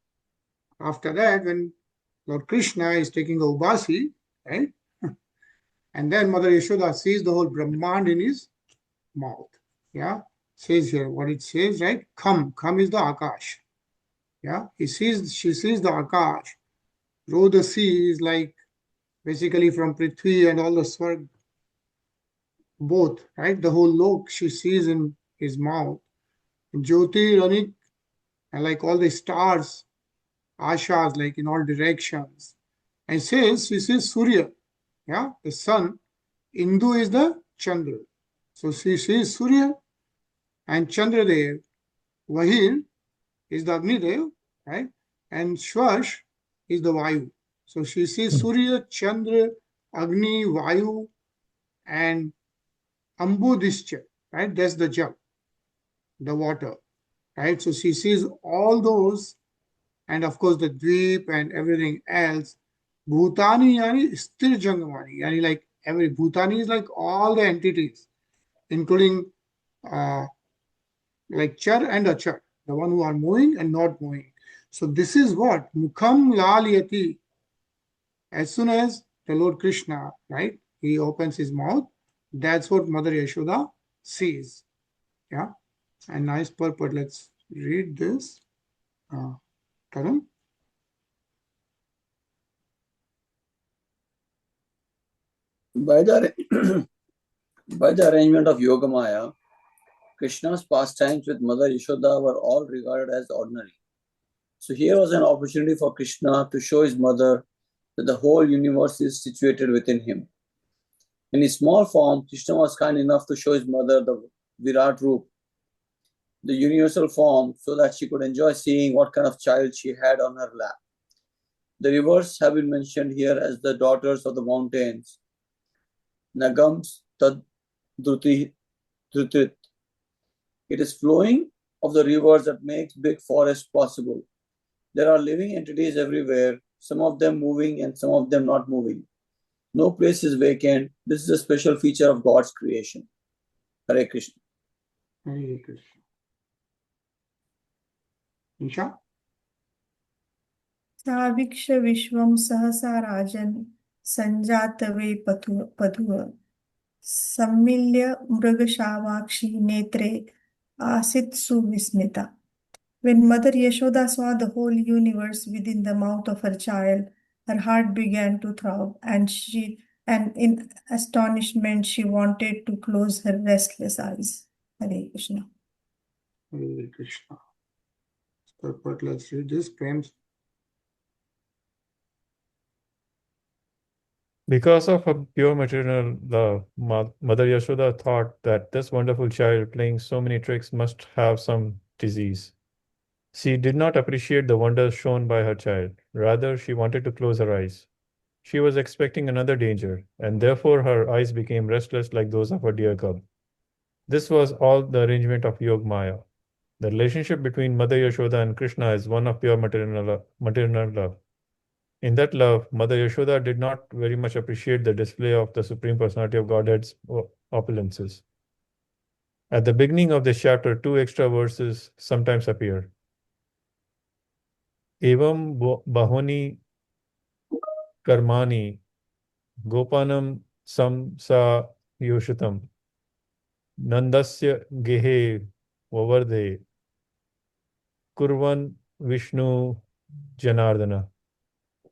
after that, when Lord Krishna is taking a ubasi, right? And then Mother Yashoda sees the whole Brahmand in his mouth. Yeah, says here what it says, right? Kham is the Akash. Yeah, she sees the Akash. Rodasi is like basically from Prithvi and all the Swarg, both, right? The whole lok she sees in his mouth. Jyoti Ranik, and like all the stars, Ashas, like in all directions. And she sees Surya, yeah, the sun. Indu is the Chandra. So she sees Surya and Chandradev. Vahir is the Agnidev, right? And Shvash is the Vayu. So she sees Surya, Chandra, Agni, Vayu, and Ambudishcha, right? That's the jal, the water, right? So she sees all those, and of course the Dweep and everything else. Bhutani yani sthir jangamani, yani like every Bhutani is like all the entities, including like Char and Achar, the one who are moving and not moving. So this is what Mukham Lalyati. As soon as the Lord Krishna, right, he opens his mouth, that's what Mother Yashoda sees. Yeah, and nice purport. Let's read this. Karan? By the arrangement of Yogamaya, Krishna's pastimes with Mother Yashoda were all regarded as ordinary. So here was an opportunity for Krishna to show his mother that the whole universe is situated within him. In his small form, Krishna was kind enough to show his mother the Virat Roop, the universal form, so that she could enjoy seeing what kind of child she had on her lap. The rivers have been mentioned here as the daughters of the mountains. Nagams tad drutit. It is flowing of the rivers that makes big forests possible. There are living entities everywhere, some of them moving and some of them not moving. No place is vacant. This is a special feature of God's creation. Hare Krishna. Hare Krishna. Nisha? Saviksha Vishwam Sahasa Rajan Sanjatave Padhuva Sammilya Mrugashavakshi Netre Asitsu Vismita. When Mother Yashoda saw the whole universe within the mouth of her child, her heart began to throb, and in astonishment she wanted to close her restless eyes. Hare Krishna. Hare Krishna. But let's read this. Prem's. Because of her pure maternal love, Mother Yashoda thought that this wonderful child playing so many tricks must have some disease. She did not appreciate the wonders shown by her child. Rather, she wanted to close her eyes. She was expecting another danger, and therefore her eyes became restless like those of a deer cub. This was all the arrangement of Yog Maya. The relationship between Mother Yashoda and Krishna is one of pure maternal love. In that love, Mother Yashoda did not very much appreciate the display of the Supreme Personality of Godhead's opulences. At the beginning of this chapter, 2 extra verses sometimes appear. Evam bahoni karmani gopanam samsa yoshitam nandasya gehe vavardhe kurvan Vishnu Janardana.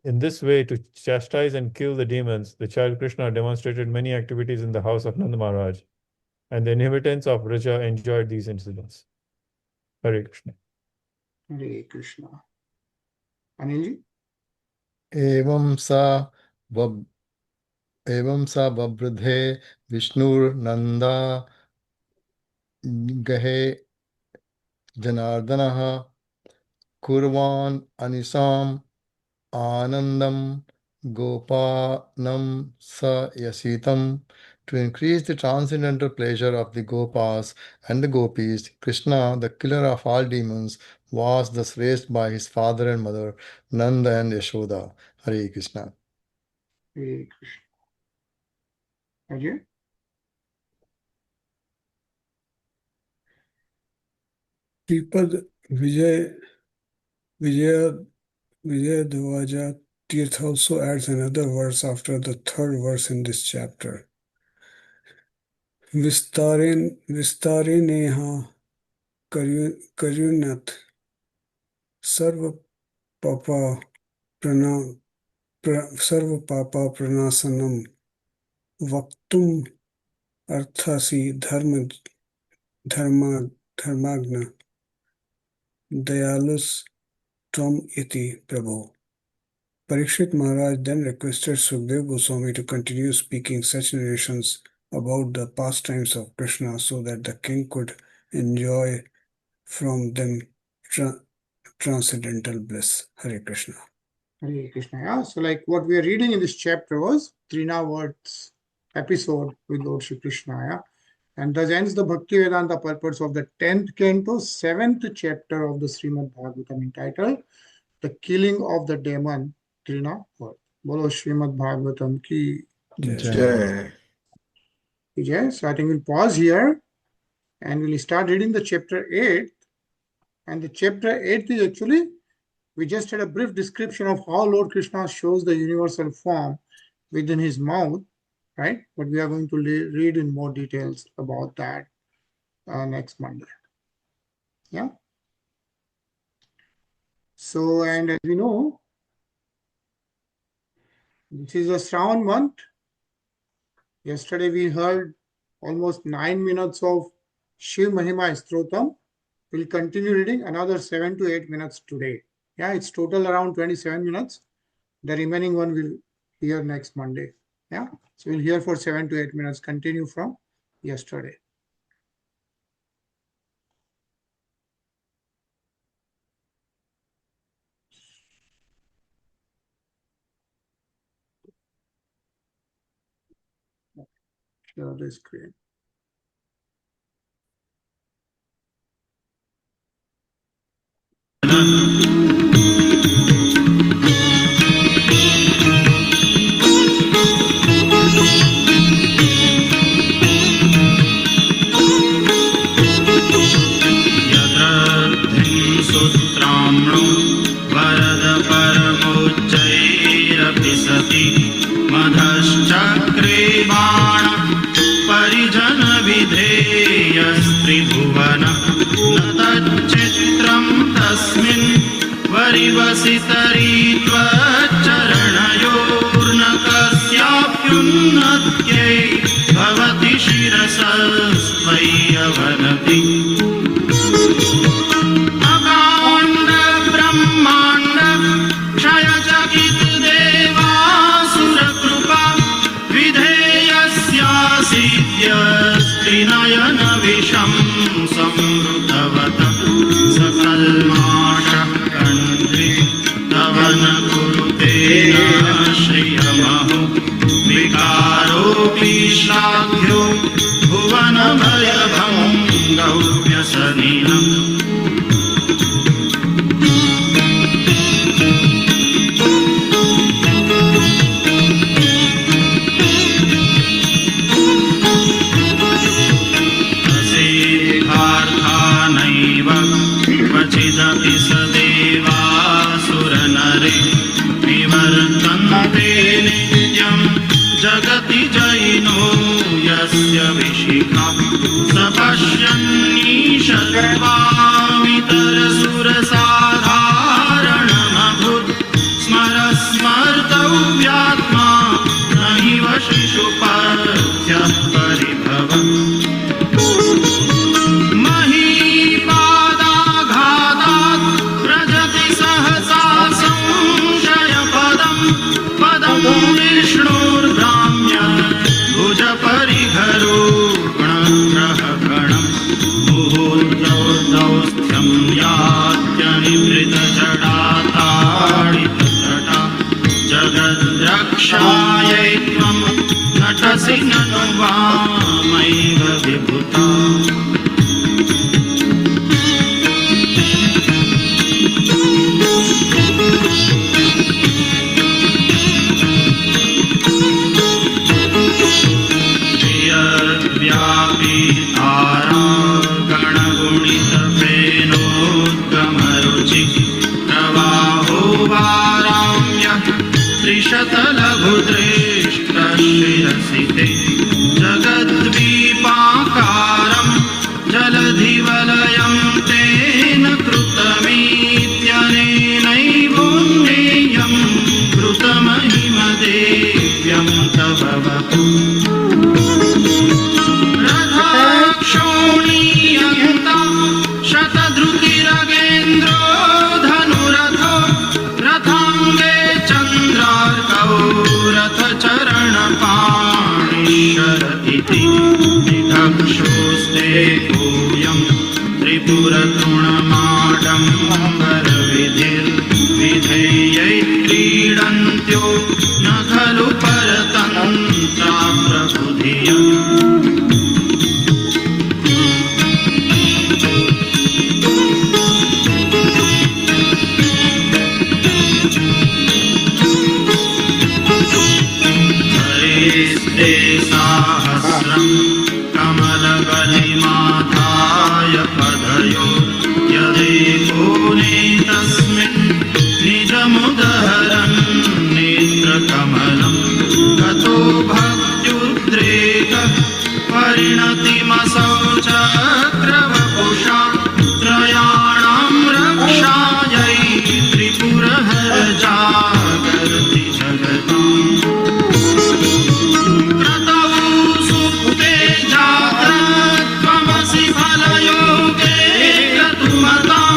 In this way, to chastise and kill the demons, the child Krishna demonstrated many activities in the house of Nanda Maharaj, and the inhabitants of Vraja enjoyed these incidents. Hare Krishna. Hare Krishna. Anilji? Evam sa babridhe Vishnur Nanda gahe Janardanaha kurvan anisam anandam gopanam sa yasitam. To increase the transcendental pleasure of the Gopas and the Gopis, Krishna, the killer of all demons, was thus raised by his father and mother, Nanda and Yashoda. Hare Krishna. Hare Krishna. Ajay? Sripad Vijayadvaja Tirth also adds another verse after the third verse in this chapter. Vistareneha Karyunat Sarva Papa Pranasanam Vaktum Arthasi Dharmagna Dayalus Tvam Iti Prabhu. Parikshit Maharaj then requested Sukdev Goswami to continue speaking such narrations about the pastimes of Krishna so that the king could enjoy from them transcendental bliss. Hare Krishna. Hare Krishna. Yeah. So like what we are reading in this chapter was Tṛṇāvarta's episode with Lord Shri Krishna. Yeah. And thus ends the Bhakti Vedanta purpose of the 10th canto, 7th chapter of the Srimad Bhagavatam entitled The Killing of the Demon Tṛṇāvarta. Bolo Srimad Bhagavatam ki Jai. Jai. So I think we'll pause here and we'll start reading the chapter 8. And the chapter 8 is actually, we just had a brief description of how Lord Krishna shows the universal form within his mouth, right? But we are going to read in more details about that next Monday. Yeah. So, and as we know, this is a Shravan month. Yesterday we heard almost 9 minutes of Shiv Mahima Strotam. We'll continue reading another 7 to 8 minutes today. Yeah, it's total around 27 minutes. The remaining one we'll hear next Monday. Yeah, so we'll hear for 7 to 8 minutes, continue from yesterday. Share the screen. मधश्चक्रे बाण परिजन विधेयस्त्रिभुवन न तच्चित्रं तस्मिन् वरिवसितरी त्वच्चरणयोर्न कस्याप्युन्नत्यै भवति शिरसस्त्वय्यवनति अकाण्ड ब्रह्माण्ड क्षयचकित त्रिनयन विषं संवृतवत सकल्माष कण्ठे तव न कुरुते श्रियमहो विकारोऽपि श्लाघ्यो भुवनभयभङ्गौ व्यसनिनम् तस्य विशिखा स पश्यन्नीशत्वामितरसुरसाधारणमभूत् स्मर स्मर्तव्यात्मा न हि शिशुपथ्यः परिभवम् महीपादाघातात् व्रजति सहसा संशयपदम् पदं विष्णुर्भ्राम्य भुजपरिघरूपणग्रहगणम् मुहूर्तौस्थ्यं यात्यनिभृतजडाताडिततटा जगद्रक्षायै त्वं नटसि ननु वामैव विभूता व्यापीतारा गणगुणितफेनोद्गमरुचि प्रवाहो वाराम्यः त्रिशतलघुदृष्टशिरसिते जगद्वीपाकारं जलधिवलयं तेन कृतमित्यनेनैवोन्नेयं कृतमहिमदेव्यं तव वपुः रथाक्षोणीयन्ता शतधृतिरगेन्द्रो धनुरथो रथाङ्गे चन्द्रार्कौ रथचरणपाणिशरतिथि दिधक्षोस्ते भूयं त्रिपुरतृणमाडम्बरविधिर्विधेयै क्रीडन्त्यो न खलु परतन्त्रा प्रबुधियम् हरेस्ते साहस्रं कमलबलिमाधाय पदयो यदेकोनेतस्मिन् निजमुदहरन् नेत्रकमलं गतो भक्त्युद्रेकः परिणतिमसौ चक्रवपुषा त्रयाणां रक्षायै त्रिपुरहर जागर्ति जगताम् त्वमसि फलयोगे क्रतुमतां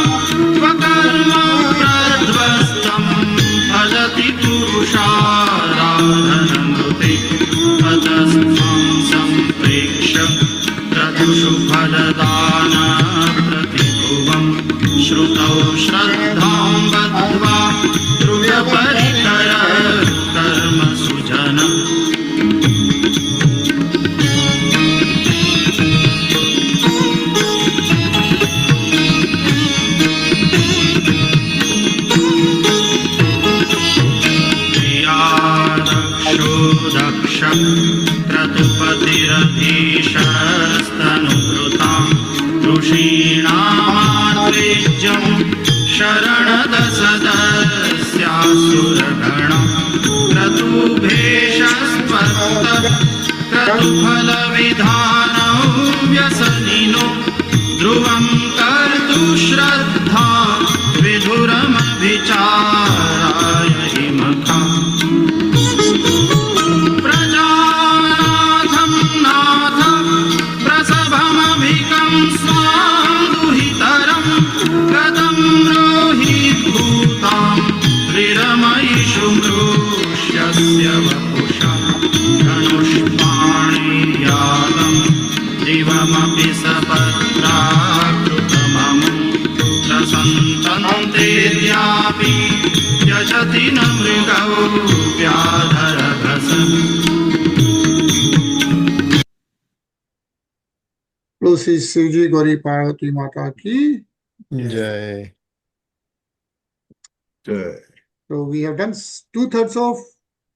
स्वकर्म प्रध्वस्तं फलति पुरुषाराधनमृते ततस्त्वं सम्प्रेक्ष्य क्रतुषु फलदानप्रतिभुवं श्रुतौ श्रद्धां बद्ध्वा ध्रुवपरिकर कर्म सुजनम् दक्ष क्रतुपतिरधीशस्तनुभृतां ऋषीणामात्रेज्यं शरणदसदस्यासुरगणं क्रतुभेषस्त्वत्त क्रतुफलविधानौ व्यसनिनो ध्रुवं कर्तुश्रद्धा विधुरमभिचाराय हिमखा स्वान्दुहितरं कदं रोहिद्भूतां त्रिरमयिषु मृष्यस्य वपुषा धनुष्पाणियागं दिवमपि सपत्राकृतममुं प्रसन्तन्तेऽद्यापि यजति न मृगौ व्याधरभसम् तुलसी शिवजी गौरी पार्वती माता की Jai. So we have done 2/3 of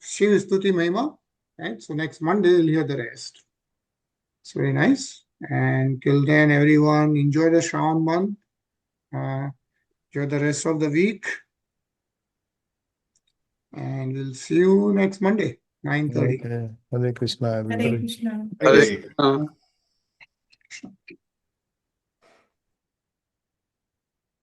Shiv Stuti Mahima, right? So next Monday we'll hear the rest. It's very nice. And till then, everyone enjoy the Shravan month. Enjoy the rest of the week. And we'll see you next Monday. 9:30. Okay. Hare Krishna, everyone. Hare Krishna. Hare Krishna.